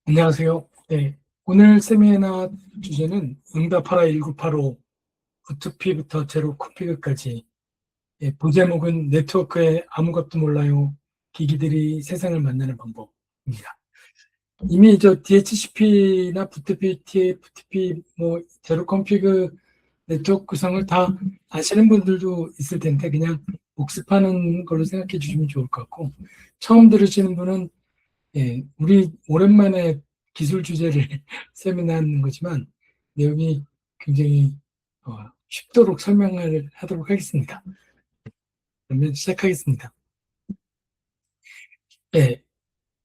안녕하세요. 네, 오늘 세미나 주제는 응답하라 1985 부트피부터 제로 콘피그까지. 부제목은 네트워크에 아무것도 몰라요. 기기들이 세상을 만나는 방법입니다. 이미 저 DHCP나 부트피, TFTP, 제로 콘피그 네트워크 구성을 다 아시는 분들도 있을 텐데 그냥 복습하는 걸로 생각해 주시면 좋을 것 같고, 처음 들으시는 분은 우리 오랜만에 기술 주제를 세미나하는 거지만 내용이 굉장히 쉽도록 설명을 하도록 하겠습니다. 그러면 시작하겠습니다.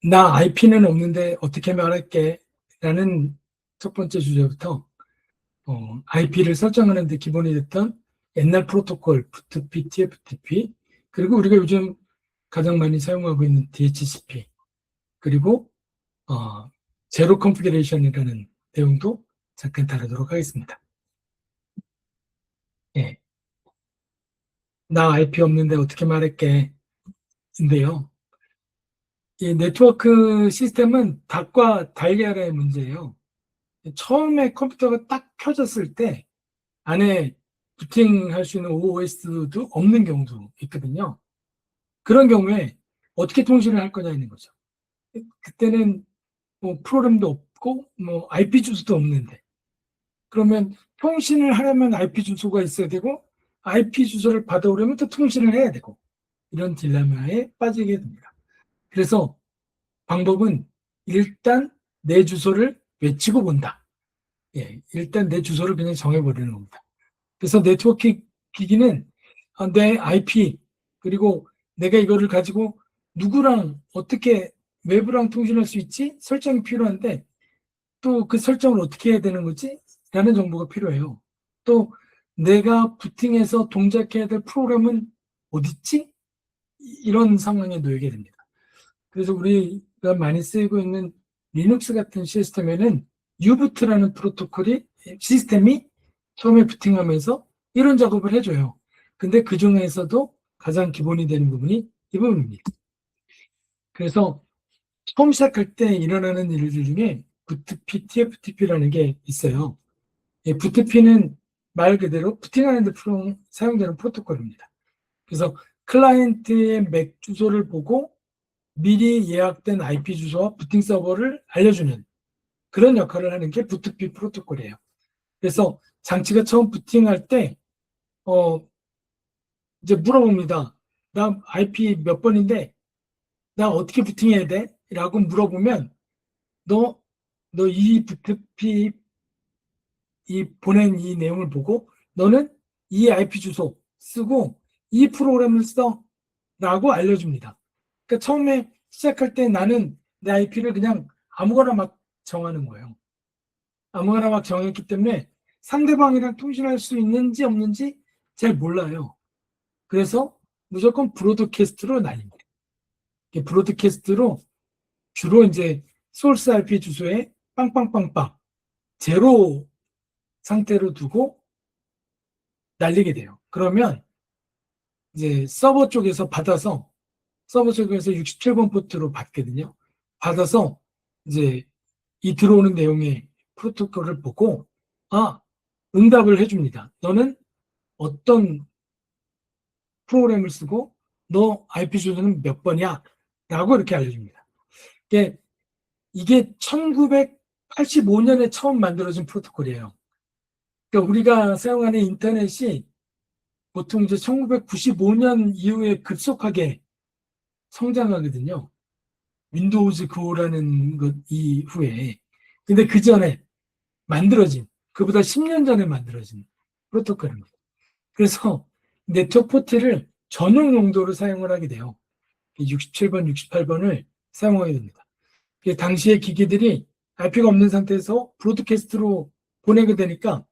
나 IP는 없는데 어떻게 말할게? 라는 첫 번째 주제부터 IP를 설정하는 데 기본이 됐던 옛날 프로토콜, FTP, TFTP, 그리고 우리가 요즘 가장 많이 사용하고 있는 DHCP, 그리고 제로 컨피그레이션이라는 내용도 잠깐 다루도록 하겠습니다. 나 IP 없는데 어떻게 말할게? 인데요. 이 네트워크 시스템은 닭과 달걀의 문제예요. 처음에 컴퓨터가 딱 켜졌을 때 안에 부팅할 수 있는 OS도 없는 경우도 있거든요. 그런 경우에 어떻게 통신을 할 거냐는 거죠. 그때는 프로그램도 없고 IP 주소도 없는데, 그러면 통신을 하려면 IP 주소가 있어야 되고 IP 주소를 받아오려면 또 통신을 해야 되고, 이런 딜레마에 빠지게 됩니다. 그래서 방법은 일단 내 주소를 외치고 본다. 일단 내 주소를 그냥 정해버리는 겁니다. 그래서 네트워크 기기는 내 IP, 그리고 내가 이거를 가지고 누구랑 어떻게 외부랑 통신할 수 있지? 설정이 필요한데, 또 그 설정을 어떻게 해야 되는 거지? 라는 정보가 필요해요. 또 내가 부팅해서 동작해야 될 프로그램은 어딨지? 이런 상황에 놓이게 됩니다. 그래서 우리가 많이 쓰이고 있는 리눅스 같은 시스템에는 Uboot라는 프로토콜이, 시스템이 처음에 부팅하면서 이런 작업을 해줘요. 근데 그 중에서도 가장 기본이 되는 부분이 이 부분입니다. 그래서 처음 시작할 때 일어나는 일들 중에 부트피, TFTP라는 게 있어요. 부트피는 말 그대로 부팅하는 데 사용되는 프로토콜입니다. 그래서 클라이언트의 맥 주소를 보고 미리 예약된 IP 주소와 부팅 서버를 알려주는 그런 역할을 하는 게 부트피 프로토콜이에요. 그래서 장치가 처음 부팅할 때 이제 물어봅니다. 나 IP 몇 번인데 나 어떻게 부팅해야 돼? 라고 물어보면 너 이 부트피 이 보낸 이 내용을 보고 너는 이 IP 주소 쓰고 이 프로그램을 써 라고 알려줍니다. 그러니까 처음에 시작할 때 나는 내 IP를 그냥 아무거나 막 정하는 거예요. 아무거나 막 정했기 때문에 상대방이랑 통신할 수 있는지 없는지 잘 몰라요. 그래서 무조건 브로드캐스트로 날립니다. 브로드캐스트로 주로 이제 소스 IP 주소에 빵빵빵빵 제로 상태로 두고 날리게 돼요. 그러면 이제 서버 쪽에서 67번 포트로 받거든요. 받아서 이제 이 들어오는 내용의 프로토콜을 보고 응답을 해줍니다. 너는 어떤 프로그램을 쓰고 너 IP 주소는 몇 번이야? 라고 이렇게 알려줍니다. 이게 1985년에 처음 만들어진 프로토콜이에요. 그러니까 우리가 사용하는 인터넷이 보통 이제 1995년 이후에 급속하게 성장하거든요. 윈도우즈 9라는 것 이후에. 근데 그 전에 그보다 10년 전에 만들어진 프로토콜입니다. 그래서 네트워크 포트를 전용 용도로 사용을 하게 돼요. 67번, 68번을 사용하게 됩니다. 당시에 기기들이 IP가 없는 상태에서 브로드캐스트로 보내게 되니까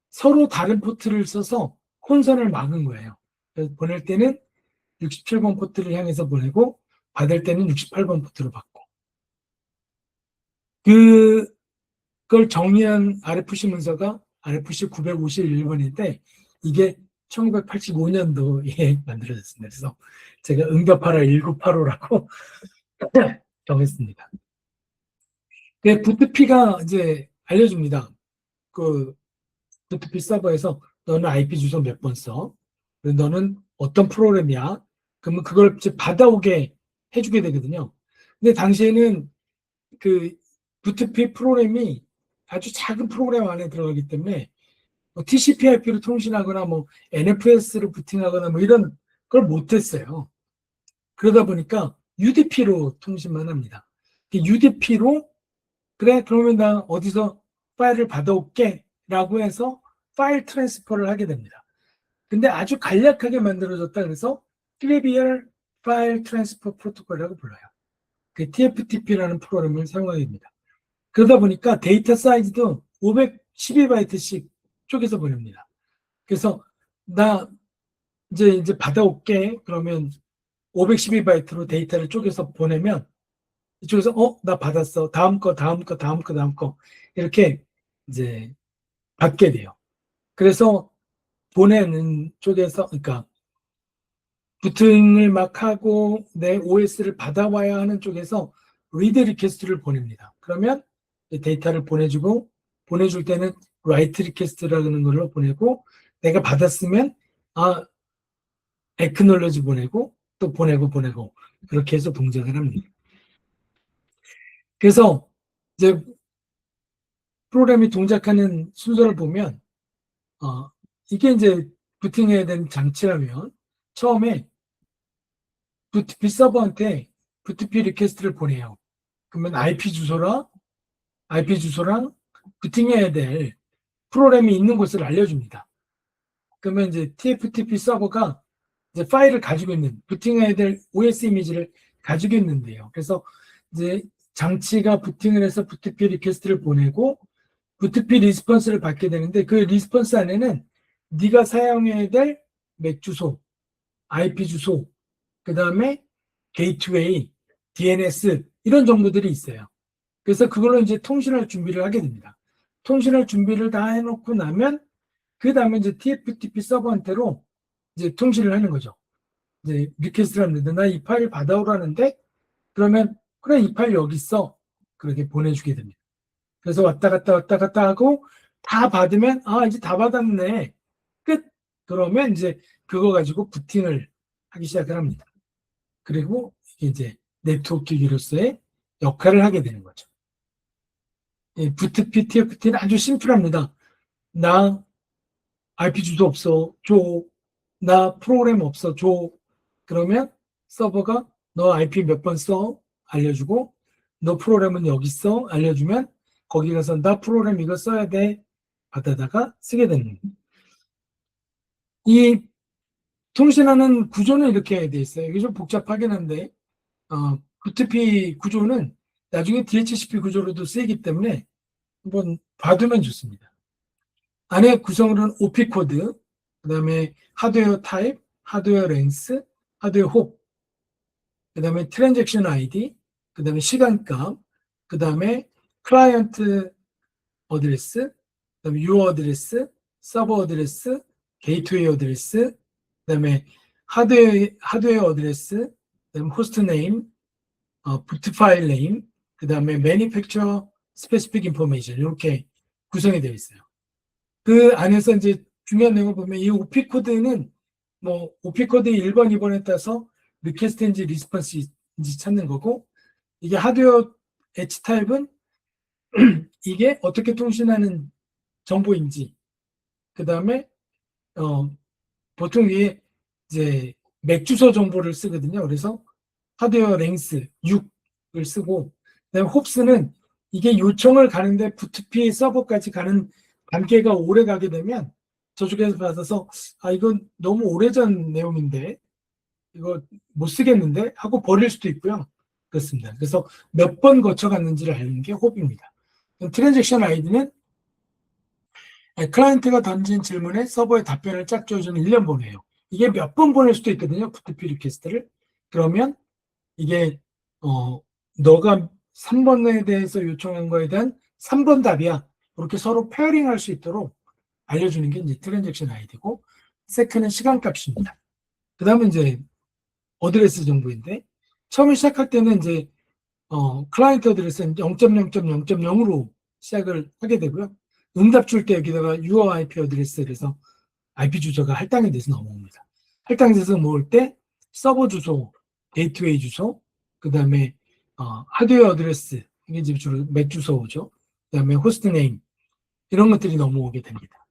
서로 다른 포트를 써서 혼선을 막은 거예요. 그래서 보낼 때는 67번 포트를 향해서 보내고 받을 때는 68번 포트로 받고, 그걸 정리한 RFC 문서가 RFC 951번인데 이게 1985년도에 만들어졌습니다. 그래서 제가 응답하라 1985라고 정했습니다. 부트피가 이제 알려줍니다. 그 부트피 서버에서 너는 IP 주소 몇 번 써? 너는 어떤 프로그램이야? 그러면 그걸 이제 받아오게 해주게 되거든요. 근데 당시에는 그 부트피 프로그램이 아주 작은 프로그램 안에 들어가기 때문에 뭐 TCP/IP로 통신하거나 뭐 NFS로 부팅하거나 뭐 이런 걸 못했어요. 그러다 보니까 UDP로 통신만 합니다. UDP로 그래 그러면 나 어디서 파일을 받아올게 라고 해서 파일 트랜스퍼를 하게 됩니다. 근데 아주 간략하게 만들어졌다 그래서 트리비얼 파일 트랜스퍼 프로토콜이라고 불러요. 그 TFTP라는 프로그램을 사용하게 됩니다. 그러다 보니까 데이터 사이즈도 512바이트씩 쪼개서 보냅니다. 그래서 나 이제 받아올게 그러면 512바이트로 데이터를 쪼개서 보내면 이쪽에서 나 받았어. 다음 거, 다음 거, 다음 거, 다음 거 이렇게 이제 받게 돼요. 그래서 보내는 쪽에서 그러니까 부팅을 막 하고 내 OS를 받아와야 하는 쪽에서 리드 리퀘스트를 보냅니다. 그러면 데이터를 보내주고 보내줄 때는 라이트 리퀘스트라는 걸로 보내고 내가 받았으면 액크놀러지 보내고 또 보내고 그렇게 해서 동작을 합니다. 그래서 이제 프로그램이 동작하는 순서를 보면 이게 이제 부팅해야 되는 장치라면 처음에 부트피 서버한테 부트피 리퀘스트를 보내요. 그러면 IP 주소랑 부팅해야 될 프로그램이 있는 곳을 알려줍니다. 그러면 이제 TFTP 서버가 이제 파일을 가지고 있는 부팅해야 될 OS 이미지를 가지고 있는데요. 그래서 이제 장치가 부팅을 해서 부트피 리퀘스트를 보내고 부트피 리스폰스를 받게 되는데 그 리스폰스 안에는 네가 사용해야 될 맥 주소, IP 주소, 그 다음에 게이트웨이, DNS 이런 정보들이 있어요. 그래서 그걸로 이제 통신할 준비를 하게 됩니다. 통신할 준비를 다 해놓고 나면 그 다음에 이제 TFTP 서버한테로 이제 통신을 하는 거죠. 이제 리퀘스트를 하는데 나 이 파일 받아오라는데 그러면 그래 이 파일 여기 있어 그렇게 보내주게 됩니다. 그래서 왔다 갔다 하고 다 받으면 이제 다 받았네 끝. 그러면 이제 그거 가지고 부팅을 하기 시작을 합니다. 그리고 이제 네트워크기로서의 역할을 하게 되는 거죠. 부트피, TFT는 아주 심플합니다. 나 IP 주소 없어, 줘. 나 프로그램 없어, 줘. 그러면 서버가 너 IP 몇 번 써? 알려주고, 너 프로그램은 여기 써? 알려주면, 거기 가서 나 프로그램 이거 써야 돼. 받아다가 쓰게 되는 거예요. 이 통신하는 구조는 이렇게 돼 있어요. 이게 좀 복잡하긴 한데, 부트피 구조는 나중에 DHCP 구조로도 쓰이기 때문에 한번 봐두면 좋습니다. 안에 구성으로는 OP 코드, 그 다음에 하드웨어 타입, 하드웨어 랭스, 하드웨어 홉, 그 다음에 트랜잭션 아이디, 그 다음에 시간값, 그 다음에 클라이언트 어드레스, 그 다음에 유어 어드레스, 서버 어드레스, 게이트웨이 어드레스, 그 다음에 하드웨어 어드레스, 그 다음에 호스트 네임, 부트 파일 네임, 그 다음에 매니팩처 스페시픽 인포메이션 이렇게 구성이 되어 있어요. 그 안에서 이제 중요한 내용을 보면 이 OP 코드는 뭐 OP 코드 1번, 2번에 따라서 리퀘스트인지 리스폰스인지 찾는 거고 이게 하드웨어 엣지 타입은 이게 어떻게 통신하는 정보인지 그 다음에 보통 위에 이제 맥 주소 정보를 쓰거든요. 그래서 하드웨어 랭스 6을 쓰고 그다음에 홉스는 이게 요청을 가는데 부트피 서버까지 가는 단계가 오래 가게 되면 저쪽에서 받아서 이건 너무 오래전 내용인데 이거 못 쓰겠는데 하고 버릴 수도 있고요. 그렇습니다. 그래서 몇 번 거쳐갔는지를 알는 게 홉입니다. 트랜잭션 아이디는 클라이언트가 던진 질문에 서버에 답변을 짝 지어주는 1년 보내요. 이게 몇 번 보낼 수도 있거든요. 부트피 리퀘스트를. 그러면 이게 너가 3번에 대해서 요청한 거에 대한 3번 답이야. 이렇게 서로 페어링 할 수 있도록 알려주는 게 이제 트랜잭션 아이디고 세크는 시간값입니다. 그 다음에 이제 어드레스 정보인데 처음에 시작할 때는 이제 클라이언트 어드레스는 0.0.0.0으로 시작을 하게 되고요. 응답 줄 때 여기다가 your IP 어드레스를 해서 IP 주소가 할당이 돼서 넘어옵니다. 할당이 돼서 모을 때 서버 주소, 게이트웨이 주소, 그 다음에 하드웨어 어드레스, 이게 이제 주로 맥 주소죠. 그 다음에 호스트 네임, 이런 것들이 넘어오게 됩니다.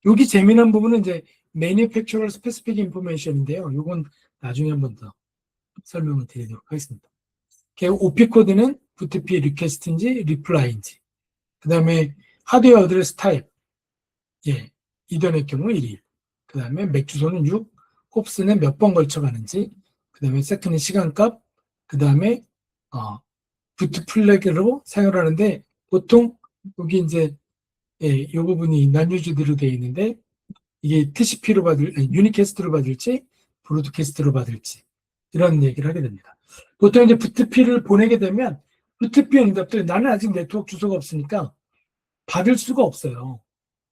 여기 재미난 부분은 이제 Manufacturer Specific Information인데요. 이건 나중에 한 번 더 설명을 드리도록 하겠습니다. OP 코드는 FTP 리퀘스트인지 리플라이인지, 그 다음에 하드웨어 어드레스 타입, 이더넷 경우 1일, 그 다음에 맥 주소는 6, 홉스는 몇 번 걸쳐 가는지, 그 다음에 세컨드 시간값, 그 다음에 부트 플래그로 사용을 하는데, 보통 여기 이제 이 부분이 난유주대로 되어 있는데, 이게 TCP로 유니캐스트로 받을지 브로드캐스트로 받을지, 이런 얘기를 하게 됩니다. 보통 이제 FTP를 보내게 되면 FTP 응답들이 나는 아직 네트워크 주소가 없으니까 받을 수가 없어요.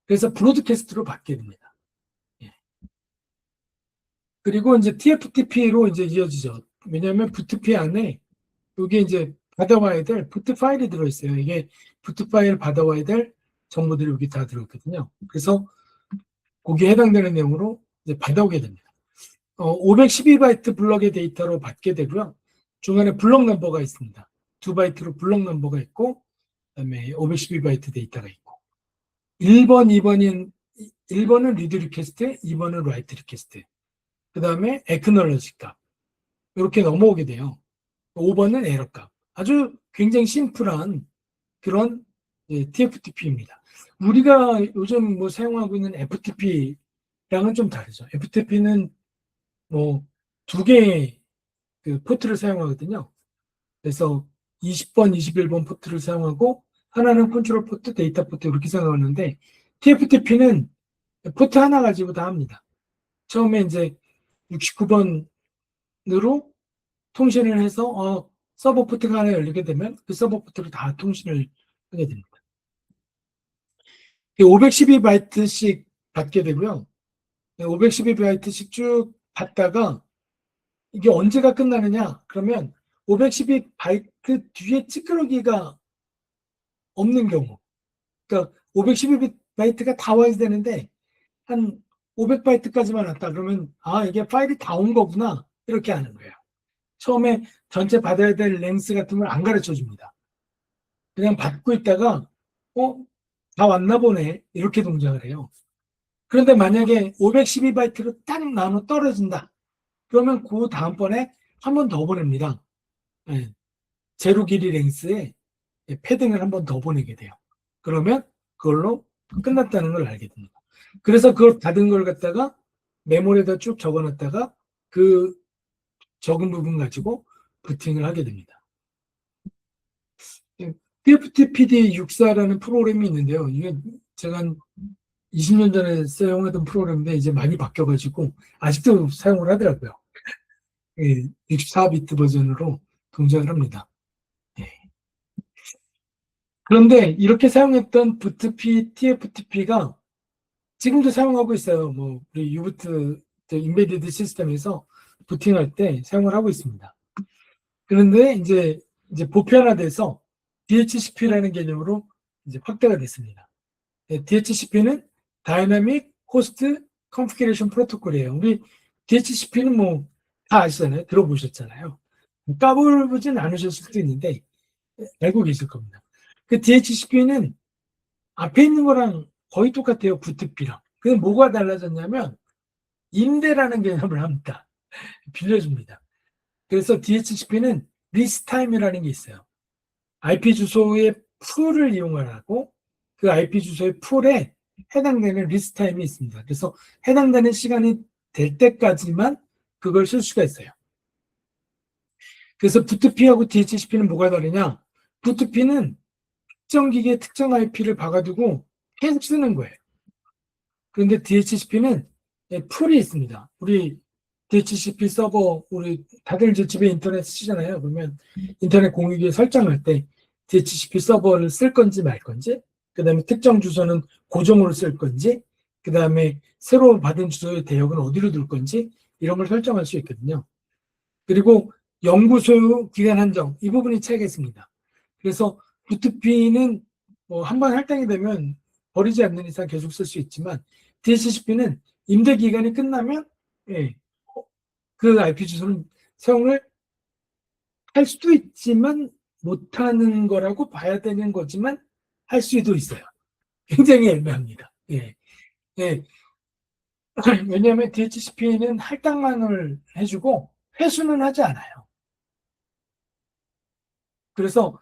그래서 브로드캐스트로 받게 됩니다. 그리고 이제 TFTP로 이제 이어지죠. 왜냐하면 FTP 안에 여기 이제 받아와야 될 부트 파일이 들어있어요. 이게 부트 파일 받아와야 될 정보들이 여기 다 들어있거든요. 그래서 거기에 해당되는 내용으로 이제 받아오게 됩니다. 512바이트 블럭의 데이터로 받게 되고요. 중간에 블럭 넘버가 있습니다. 2바이트로 블럭 넘버가 있고, 그다음에 512바이트 데이터가 있고, 1번은 리드 리퀘스트, 2번은 라이트 리퀘스트, 그 다음에 액너러지 값, 이렇게 넘어오게 돼요. 5번은 에러 값. 아주 굉장히 심플한 그런 TFTP입니다. 우리가 요즘 뭐 사용하고 있는 FTP랑은 좀 다르죠. FTP는 뭐 두 개의 그 포트를 사용하거든요. 그래서 20번, 21번 포트를 사용하고 하나는 컨트롤 포트, 데이터 포트 이렇게 사용하는데 TFTP는 포트 하나 가지고 다 합니다. 처음에 이제 69번으로 통신을 해서 서버 포트가 하나 열리게 되면 그 서버 포트로 다 통신을 하게 됩니다. 512바이트씩 받게 되고요. 512바이트씩 쭉 받다가 이게 언제가 끝나느냐? 그러면 512바이트 뒤에 찌끄러기가 없는 경우. 그러니까 512바이트가 다 와야 되는데 한 500바이트까지만 왔다 그러면 이게 파일이 다 온 거구나. 이렇게 하는 거예요. 처음에 전체 받아야 될 랭스 같은 걸 안 가르쳐 줍니다. 그냥 받고 있다가 다 왔나 보네. 이렇게 동작을 해요. 그런데 만약에 512바이트로 딱 나눠 떨어진다. 그러면 그 다음번에 한 번 더 보냅니다. 제로 길이 랭스에 패딩을 한 번 더 보내게 돼요. 그러면 그걸로 끝났다는 걸 알게 됩니다. 그래서 그걸 받은 걸 갖다가 메모리에다 쭉 적어놨다가 그 적은 부분 가지고 부팅을 하게 됩니다. TFTPD64라는 프로그램이 있는데요. 이게 제가 한 20년 전에 사용하던 프로그램인데 이제 많이 바뀌어가지고 아직도 사용을 하더라고요. 64비트 버전으로 동작을 합니다. 그런데 이렇게 사용했던 FTP, TFTP가 지금도 사용하고 있어요. 뭐 우리 유부트 인베디드 시스템에서 부팅할 때 사용을 하고 있습니다. 그런데 이제 보편화돼서 DHCP라는 개념으로 이제 확대가 됐습니다. DHCP는 다이나믹 호스트 컨피그레이션 프로토콜이에요. 우리 DHCP는 뭐 다 아시잖아요. 들어보셨잖아요. 까불진 않으셨을 수도 있는데 알고 계실 겁니다. 그 DHCP는 앞에 있는 거랑 거의 똑같아요. FTP랑. 그게 뭐가 달라졌냐면 임대라는 개념을 합니다. 빌려줍니다. 그래서 DHCP는 리스타임이라는 게 있어요. IP 주소의 풀을 이용하고 그 IP 주소의 풀에 해당되는 리스타임이 있습니다. 그래서 해당되는 시간이 될 때까지만 그걸 쓸 수가 있어요. 그래서 FTP하고 DHCP는 뭐가 다르냐? FTP는 특정 기기에 특정 IP를 박아두고 계속 쓰는 거예요. 그런데 DHCP는 풀이 있습니다. 우리 DHCP 서버, 우리 다들 이제 집에 인터넷 쓰잖아요. 그러면 인터넷 공유기에 설정할 때 DHCP 서버를 쓸 건지 말 건지, 그 다음에 특정 주소는 고정으로 쓸 건지, 그 다음에 새로 받은 주소의 대역은 어디로 둘 건지, 이런 걸 설정할 수 있거든요. 그리고 연구소 기간 한정, 이 부분이 차이가 있습니다. 그래서 부트피는 한번 할당이 되면 버리지 않는 이상 계속 쓸 수 있지만 DHCP는 임대 기간이 끝나면 예, 그 IP 주소는 사용을 할 수도 있지만 못하는 거라고 봐야 되는 거지만 할 수도 있어요. 굉장히 애매합니다. 예. 예. 왜냐하면 DHCP는 할당만을 해주고 회수는 하지 않아요. 그래서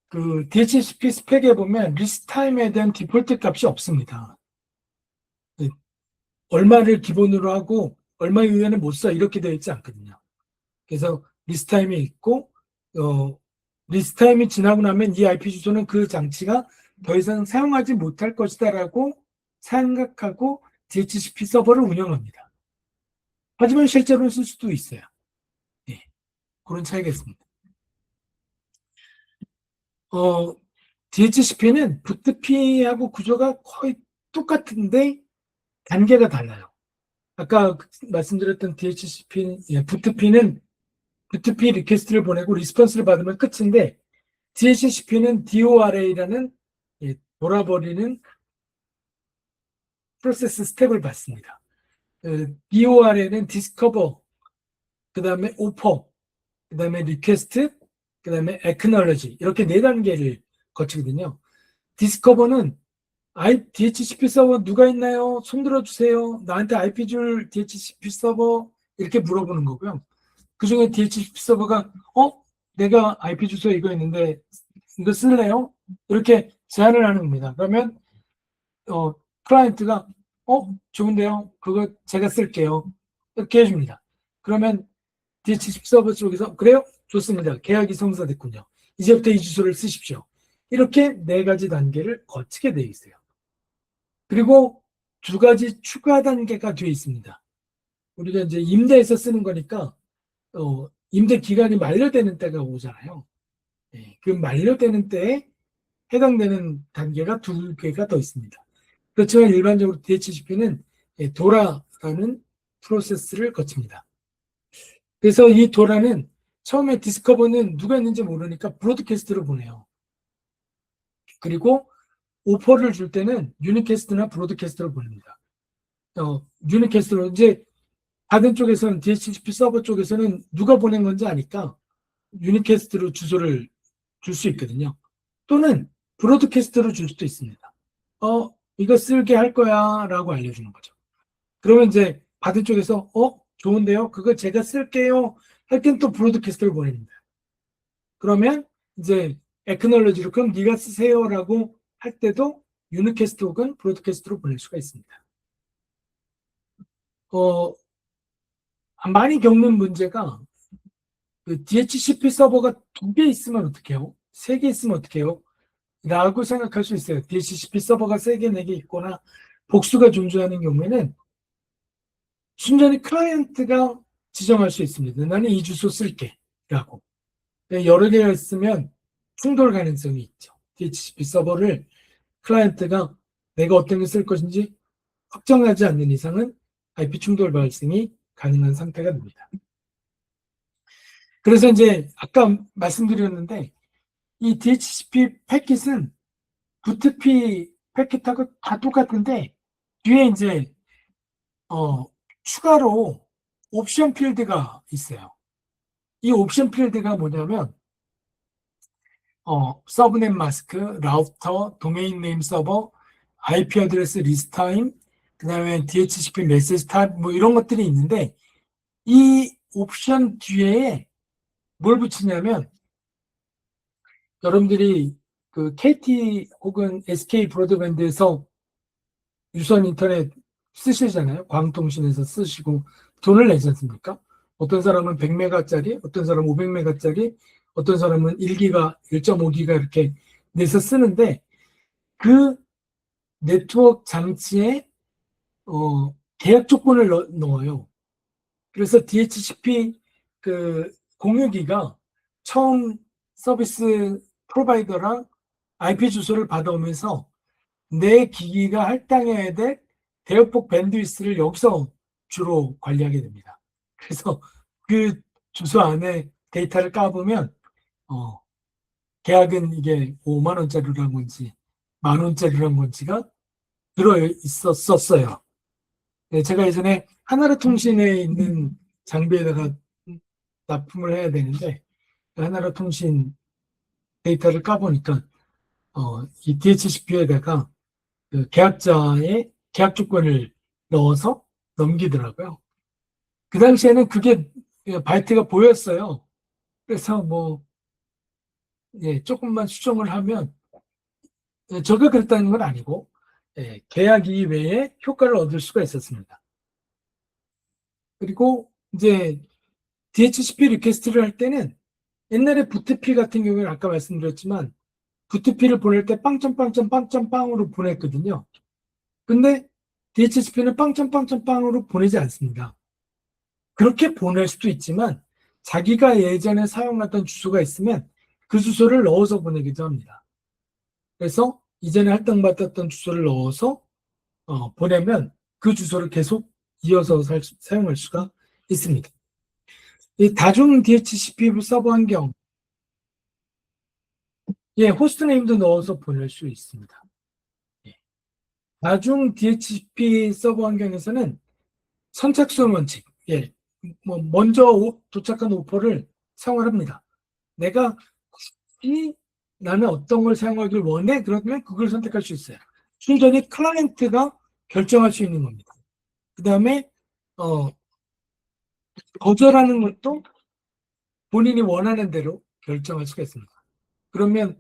그 DHCP 스펙에 보면 리스타임에 대한 디폴트 값이 없습니다. 예. 얼마를 기본으로 하고 얼마 이후에는 못 써 이렇게 되어 있지 않거든요. 그래서 리스타임이 있고 리스타임이 지나고 나면 이 IP 주소는 그 장치가 더 이상 사용하지 못할 것이다라고 생각하고 DHCP 서버를 운영합니다. 하지만 실제로는 쓸 수도 있어요. 예, 그런 차이가 있습니다. DHCP는 부트피하고 구조가 거의 똑같은데 단계가 달라요. 아까 말씀드렸던 DHCP, 부트피는 부트피 리퀘스트를 보내고 리스폰스를 받으면 끝인데 DHCP는 DORA라는 돌아버리는 프로세스 스텝을 받습니다. DORA는 디스커버, 그 다음에 오퍼, 그 다음에 리퀘스트, 그 다음에 액너러지 이렇게 4단계를 거치거든요. 디스커버는 DHCP 서버 누가 있나요? 손 들어주세요. 나한테 IP 줄 DHCP 서버 이렇게 물어보는 거고요. 그 중에 DHCP 서버가 내가 IP 주소 이거 있는데 이거 쓸래요? 이렇게 제안을 하는 겁니다. 그러면 클라이언트가 좋은데요. 그거 제가 쓸게요. 이렇게 해줍니다. 그러면 DHCP 서버 쪽에서 그래요? 좋습니다. 계약이 성사됐군요. 이제부터 이 주소를 쓰십시오. 이렇게 4가지 단계를 거치게 되어 있어요. 그리고 2가지 추가 단계가 되어 있습니다. 우리가 이제 임대해서 쓰는 거니까 임대 기간이 만료되는 때가 오잖아요. 그 만료되는 때에 해당되는 단계가 2개가 더 있습니다. 그렇지만 일반적으로 DHCP는 도라라는 프로세스를 거칩니다. 그래서 이 도라는 처음에 디스커버는 누가 있는지 모르니까 브로드캐스트로 보내요. 그리고 오퍼를 줄 때는 유니캐스트나 브로드캐스트로 보냅니다. 유니캐스트로 이제 받은 쪽에서는 DHCP 서버 쪽에서는 누가 보낸 건지 아니까 유니캐스트로 주소를 줄 수 있거든요. 또는 브로드캐스트로 줄 수도 있습니다. 이거 쓸게 할 거야 라고 알려주는 거죠. 그러면 이제 받은 쪽에서 좋은데요? 그거 제가 쓸게요 할 땐 또 브로드캐스트를 보냅니다. 그러면 이제 액너러지로 그럼 네가 쓰세요 라고 할 때도 유니캐스트 혹은 브로드캐스트로 보낼 수가 있습니다. 많이 겪는 문제가 그 DHCP 서버가 2개 있으면 어떡해요? 3개 있으면 어떡해요? 라고 생각할 수 있어요. DHCP 서버가 3개, 4개 있거나 복수가 존재하는 경우에는 순전히 클라이언트가 지정할 수 있습니다. 나는 이 주소 쓸게 라고. 여러 개가 있으면 충돌 가능성이 있죠. DHCP 서버를 클라이언트가 내가 어떤 걸 쓸 것인지 확정하지 않는 이상은 IP 충돌 발생이 가능한 상태가 됩니다. 그래서 이제 아까 말씀드렸는데 이 DHCP 패킷은 부트피 패킷하고 다 똑같은데 뒤에 이제 추가로 옵션 필드가 있어요. 이 옵션 필드가 뭐냐면 서브넷 마스크, 라우터, 도메인 네임 서버, IP 어드레스 리스트 타임, 그 다음에 DHCP 메시지 타입 뭐 이런 것들이 있는데 이 옵션 뒤에 뭘 붙이냐면 여러분들이 그 KT 혹은 SK 브로드밴드에서 유선 인터넷 쓰시잖아요. 광통신에서 쓰시고 돈을 내지 않습니까? 어떤 사람은 100메가짜리, 어떤 사람은 500메가짜리, 어떤 사람은 1기가, 1.5기가 이렇게 내서 쓰는데 그 네트워크 장치에 계약 조건을 넣어요. 그래서 DHCP 그 공유기가 처음 서비스 프로바이더랑 IP 주소를 받아오면서 내 기기가 할당해야 될 대역폭 밴드위스를 여기서 주로 관리하게 됩니다. 그래서 그 주소 안에 데이터를 까보면 계약은 이게 5만 원짜리란 건지 만 원짜리란 건지가 들어 있었어요. 네, 제가 예전에 하나로통신에 있는 장비에다가 납품을 해야 되는데 하나로통신 데이터를 까보니까 이 DHCP에다가 그 계약자의 계약 조건을 넣어서 넘기더라고요. 그 당시에는 그게 바이트가 보였어요. 그래서 뭐 조금만 수정을 하면 저가 그랬다는 건 아니고 계약 이외에 효과를 얻을 수가 있었습니다. 그리고 이제 DHCP 리퀘스트를 할 때는 옛날에 부트피 같은 경우에는 아까 말씀드렸지만 부트피를 보낼 때 빵점빵점빵점빵으로 보냈거든요. 근데 DHCP는 빵점빵점빵으로 보내지 않습니다. 그렇게 보낼 수도 있지만 자기가 예전에 사용하던 주소가 있으면 그 주소를 넣어서 보내기도 합니다. 그래서 이전에 할당받았던 주소를 넣어서 보내면 그 주소를 계속 이어서 사용할 수가 있습니다. 이 다중 DHCP 서버 환경, 호스트 네임도 넣어서 보낼 수 있습니다. 다중 DHCP 서버 환경에서는 선착순 원칙, 먼저 도착한 오퍼를 사용을 합니다. 내가 나는 어떤 걸 사용하길 원해? 그러면 그걸 선택할 수 있어요. 순전히 클라이언트가 결정할 수 있는 겁니다. 그 다음에 거절하는 것도 본인이 원하는 대로 결정할 수가 있습니다. 그러면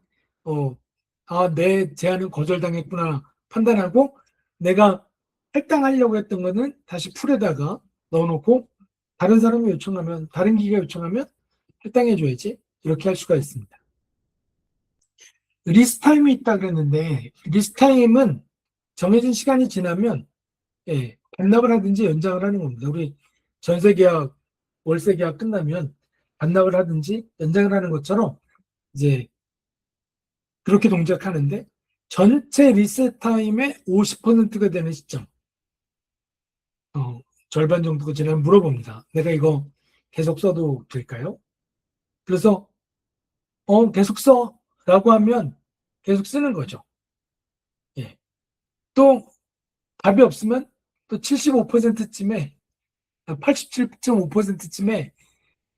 내 제안은 거절당했구나 판단하고 내가 할당하려고 했던 거는 다시 풀에다가 넣어놓고 다른 사람이 요청하면 다른 기계가 요청하면 할당해줘야지 이렇게 할 수가 있습니다. 리스타임이 있다 그랬는데 리스타임은 정해진 시간이 지나면 반납을 하든지 연장을 하는 겁니다. 우리 전세계약, 월세계약 끝나면 반납을 하든지 연장을 하는 것처럼 이제 그렇게 동작하는데 전체 리셋 타임의 50%가 되는 시점 절반 정도가 지나면 물어봅니다. 내가 이거 계속 써도 될까요? 그래서 계속 써 라고 하면 계속 쓰는 거죠. 또 답이 없으면 또 75%쯤에 87.5%쯤에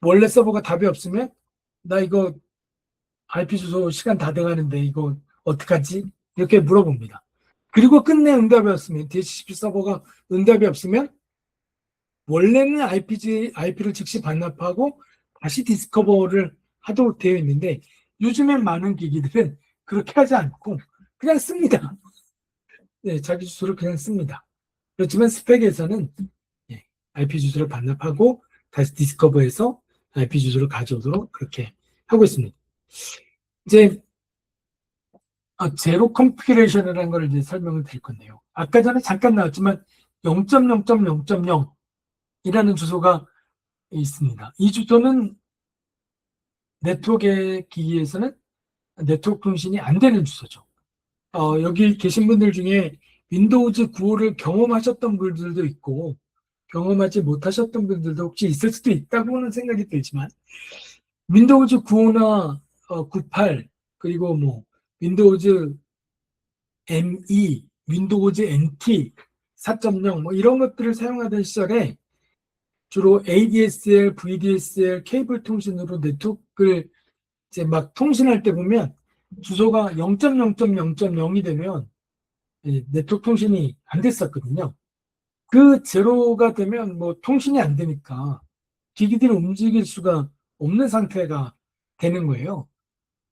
원래 서버가 답이 없으면 나 이거 IP 주소 시간 다 돼가는데 이거 어떡하지? 이렇게 물어봅니다. 그리고 끝내 응답이 없으면 DHCP 서버가 응답이 없으면 원래는 IP를 즉시 반납하고 다시 디스커버를 하도록 되어 있는데 요즘엔 많은 기기들은 그렇게 하지 않고 그냥 씁니다. 자기 주소를 그냥 씁니다. 그렇지만 스펙에서는 IP 주소를 반납하고 다시 디스커버해서 IP 주소를 가져오도록 그렇게 하고 있습니다. 이제 제로 컴피레이션이라는 걸 이제 설명을 드릴 건데요. 아까 전에 잠깐 나왔지만 0.0.0.0이라는 주소가 있습니다. 이 주소는 네트워크 기기에서는 네트워크 통신이 안 되는 주소죠. 여기 계신 분들 중에 윈도우즈 9호를 경험하셨던 분들도 있고 경험하지 못하셨던 분들도 혹시 있을 수도 있다고는 생각이 들지만 윈도우즈 9호나 98 그리고 뭐 윈도우즈 ME, 윈도우즈 NT 4.0 뭐 이런 것들을 사용하던 시절에 주로 ADSL, VDSL 케이블 통신으로 네트워크를 이제 막 통신할 때 보면 주소가 0.0.0.0이 되면 네트워크 통신이 안 됐었거든요. 그 제로가 되면 뭐 통신이 안 되니까 기기들이 움직일 수가 없는 상태가 되는 거예요.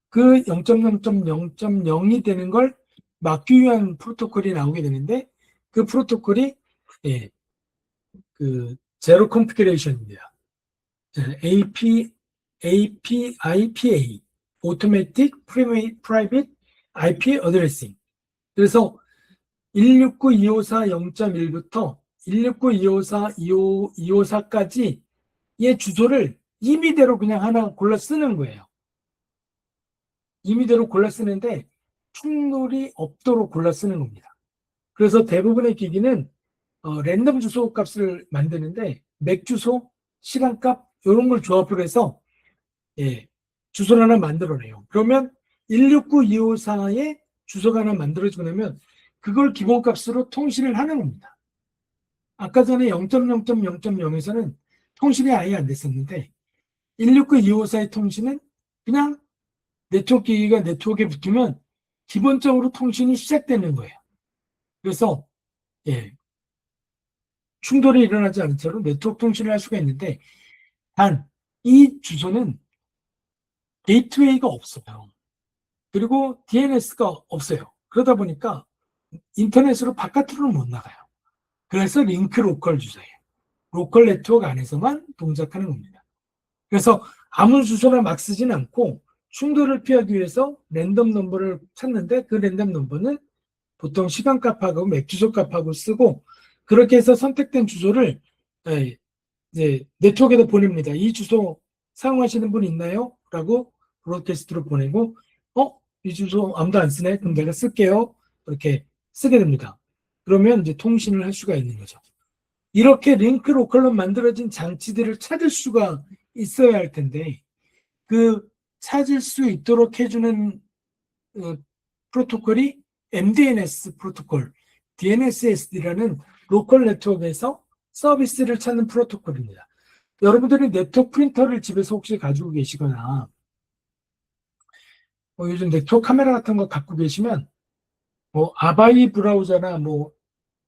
그 0.0.0.0이 되는 걸 막기 위한 프로토콜이 나오게 되는데 그 프로토콜이 그 제로 컨피그레이션입니다. APIPA Automatic Private IP Addressing. 그래서 169.254.0.1부터 169.254.254까지의 주소를 임의대로 그냥 하나 골라 쓰는 거예요. 임의대로 골라 쓰는데 충돌이 없도록 골라 쓰는 겁니다. 그래서 대부분의 기기는 랜덤 주소 값을 만드는데 맥 주소, 시간값 이런 걸 조합을 해서 예, 주소를 하나 만들어내요. 그러면 169254에 주소가 하나 만들어지고 나면 그걸 기본값으로 통신을 하는 겁니다. 아까 전에 0.0.0.0에서는 통신이 아예 안 됐었는데 169254의 통신은 그냥 네트워크 기기가 네트워크에 붙으면 기본적으로 통신이 시작되는 거예요. 그래서 예, 충돌이 일어나지 않은 채로 네트워크 통신을 할 수가 있는데 단 이 주소는 게이트웨이가 없어요. 그리고 DNS가 없어요. 그러다 보니까 인터넷으로 바깥으로는 못 나가요. 그래서 링크 로컬 주소예요. 로컬 네트워크 안에서만 동작하는 겁니다. 그래서 아무 주소나 막 쓰진 않고 충돌을 피하기 위해서 랜덤 넘버를 찾는데 그 랜덤 넘버는 보통 시간값하고 맥주소값하고 쓰고 그렇게 해서 선택된 주소를 이제 네트워크에다 보냅니다. 이 주소 사용하시는 분 있나요? 라고 브로드캐스트로 보내고 이 주소 아무도 안 쓰네? 그럼 내가 쓸게요. 이렇게 쓰게 됩니다. 그러면 이제 통신을 할 수가 있는 거죠. 이렇게 링크 로컬로 만들어진 장치들을 찾을 수가 있어야 할 텐데 그 찾을 수 있도록 해주는 프로토콜이 MDNS 프로토콜, DNSSD라는 로컬 네트워크에서 서비스를 찾는 프로토콜입니다. 여러분들이 네트워크 프린터를 집에서 혹시 가지고 계시거나 요즘 네트워크 카메라 같은 거 갖고 계시면 아바이 브라우저나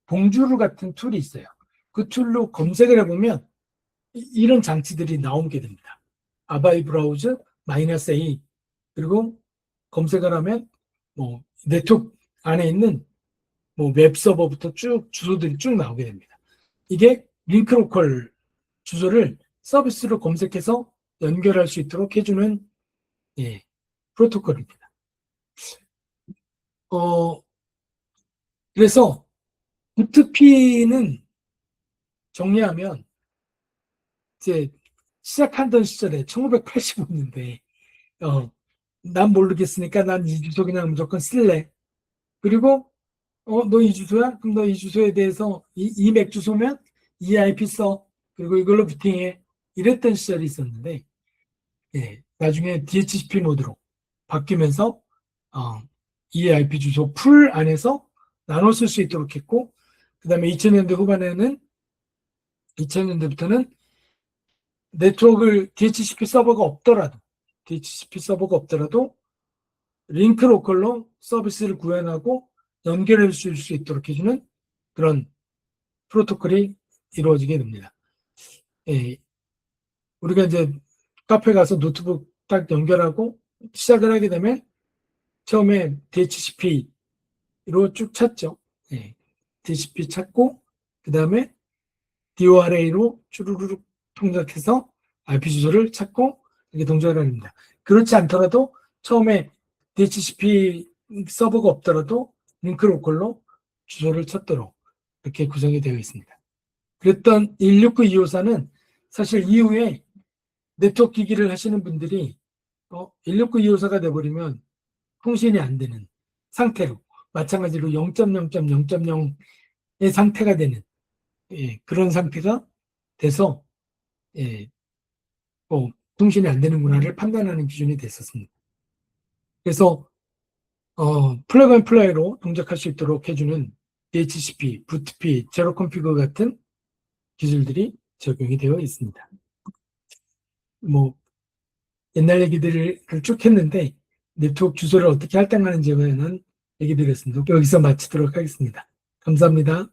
봉주루 같은 툴이 있어요. 그 툴로 검색을 해보면 이런 장치들이 나오게 됩니다. 아바이 브라우저 -A 그리고 검색을 하면 네트워크 안에 있는 웹 서버부터 쭉 주소들이 쭉 나오게 됩니다. 이게 링크 로컬 주소를 서비스로 검색해서 연결할 수 있도록 해주는 프로토콜입니다. 그래서 부트피는 정리하면 이제 시작하던 시절에 1985년대 난 모르겠으니까 난 이 주소 그냥 무조건 쓸래. 그리고 너 이 주소야? 그럼 너 이 주소에 대해서 이 맥 주소면 이 IP 써. 그리고 이걸로 부팅해. 이랬던 시절이 있었는데 나중에 DHCP 모드로 바뀌면서 이 IP 주소 풀 안에서 나눠 쓸 수 있도록 했고 그 다음에 2000년대 후반에는 2000년대부터는 네트워크를 DHCP 서버가 없더라도 링크 로컬로 서비스를 구현하고 연결해 줄 수 있도록 해주는 그런 프로토콜이 이루어지게 됩니다. 우리가 이제 카페 가서 노트북 딱 연결하고 시작을 하게 되면 처음에 DHCP로 쭉 찾죠. DHCP 찾고 그 다음에 DORA로 쭈루루룩 동작해서 IP 주소를 찾고 이렇게 동작을 합니다. 그렇지 않더라도 처음에 DHCP 서버가 없더라도 링크 로컬로 주소를 찾도록 이렇게 구성이 되어 있습니다. 그랬던 169254는 사실 이후에 네트워크 기기를 하시는 분들이 169254가 돼버리면 통신이 안 되는 상태로 마찬가지로 0.0.0.0의 상태가 되는 그런 상태가 돼서 통신이 안 되는구나를 판단하는 기준이 됐었습니다. 그래서 플러그 앤 플라이로 동작할 수 있도록 해주는 DHCP, 부트피, 제로 컴피그 같은 기술들이 적용이 되어 있습니다. 옛날 얘기들을 쭉 했는데 네트워크 주소를 어떻게 할당하는지에 관한 얘기들이었습니다. 여기서 마치도록 하겠습니다. 감사합니다.